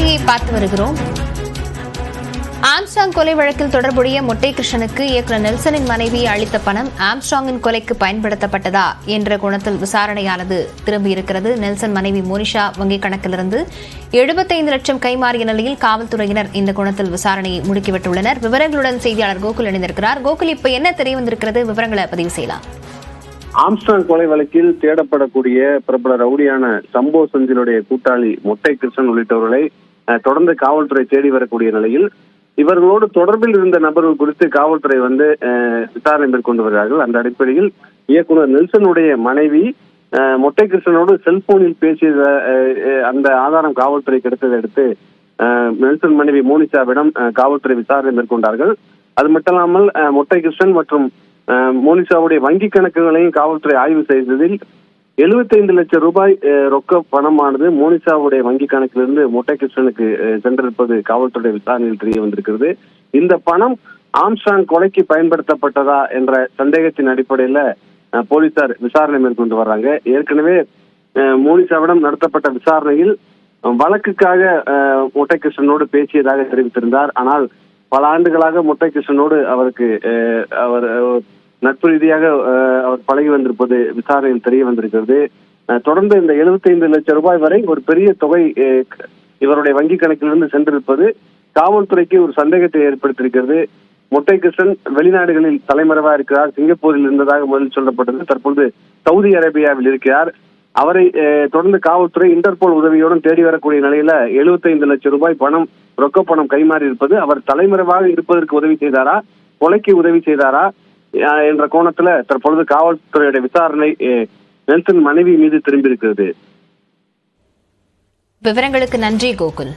செய்தியை பார்த்து வருகிறோம். ஆம்ஸ்ட்ராங் கொலை வழக்கில் தொடர்புடைய மொட்டை கிருஷ்ணனுக்கு இயக்குநர் நெல்சனின் மனைவி அளித்த பணம் ஆம்ஸ்ட்ராங்கின் கொலைக்கு பயன்படுத்தப்பட்டதா என்ற கோணத்தில் விசாரணையானது திரும்பியிருக்கிறது. நெல்சன் மனைவி மோனிஷா வங்கிக் கணக்கிலிருந்து 75 லட்சம் கைமாறிய நிலையில் காவல்துறையினர் இந்த கோணத்தில் விசாரணையை முடுக்கிவிட்டுள்ளனர். விவரங்களுடன் செய்தியாளர் கோகுல் இணைந்திருக்கிறார். கோகுல், இப்ப என்ன தெரிய வந்திருக்கிறது? விவரங்களை பதிவு செய்யலாம். ஆம்ஸ்ட்ராங் கொலை வழக்கில் தேடப்படக்கூடிய பிரபல ரவுடியான சம்போ செந்திலுடைய கூட்டாளி மொட்டை கிருஷ்ணன் உள்ளிட்டவர்களை தொடர்ந்து காவல்துறை தேடி வரக்கூடிய நிலையில் இவர்களோடு தொடர்பில் இருந்த நபர்கள் குறித்து காவல்துறை விசாரணை மேற்கொண்டு வருகிறார்கள். அந்த அடிப்படையில் இயக்குநர் நெல்சனுடைய மனைவி மொட்டை கிருஷ்ணனோடு செல்போனில் பேசிய அந்த ஆதாரம் காவல்துறை கிடைத்ததை அடுத்து நெல்சன் மனைவி மோனிஷாவிடம் காவல்துறை விசாரணை மேற்கொண்டார்கள். அது மட்டுமல்லாமல் மொட்டை கிருஷ்ணன் மற்றும் மோனிஷாவுடைய வங்கி கணக்குகளையும் காவல்துறை ஆய்வு செய்ததில் 75 லட்சம் ரூபாய் ரொக்க பணமானது மோனிஷாவுடைய வங்கி கணக்கிலிருந்து மொட்டை கிருஷ்ணனுக்கு சென்றிருப்பது காவல்துறை விசாரணையில் தெரிய வந்திருக்கிறது. இந்த பணம் ஆம்ஸ்ட்ராங் கொலைக்கு பயன்படுத்தப்பட்டதா என்ற சந்தேகத்தின் அடிப்படையில போலீசார் விசாரணை மேற்கொண்டு வர்றாங்க. ஏற்கனவே மோனிஷாவிடம் நடத்தப்பட்ட விசாரணையில் வழக்குக்காக மொட்டை கிருஷ்ணனோடு பேசியதாக தெரிவித்திருந்தார். ஆனால் பல ஆண்டுகளாக மொட்டை கிருஷ்ணனோடு அவர் நட்பு ரீதியாக அவர் பழகி வந்திருப்பது விசாரணையில் தெரிய வந்திருக்கிறது. தொடர்ந்து இந்த 75 லட்சம் ரூபாய் வரை ஒரு பெரிய தொகை இவருடைய வங்கி கணக்கிலிருந்து சென்றிருப்பது காவல்துறைக்கு ஒரு சந்தேகத்தை ஏற்படுத்தியிருக்கிறது. மொட்டை கிருஷ்ணன் வெளிநாடுகளில் தலைமறைவாக இருக்கிறார். சிங்கப்பூரில் இருந்ததாக முதலில் சொல்லப்பட்டது. தற்பொழுது சவுதி அரேபியாவில் இருக்கிறார். அவரை தொடர்ந்து காவல்துறை இன்டர்போல் உதவியுடன் தேடி வரக்கூடிய நிலையில 75 லட்சம் ரூபாய் பணம் ரொக்க பணம் கைமாறி இருப்பது அவர் தலைமறைவாக இருப்பதற்கு உதவி செய்தாரா, கொலைக்கு உதவி செய்தாரா என்ற கோணத்துல தற்பொழுது காவல்துறையுடைய விசாரணை நெல்சன் மனைவி மீது திரும்பி இருக்கிறது. விவரங்களுக்கு நன்றி கோகுல்.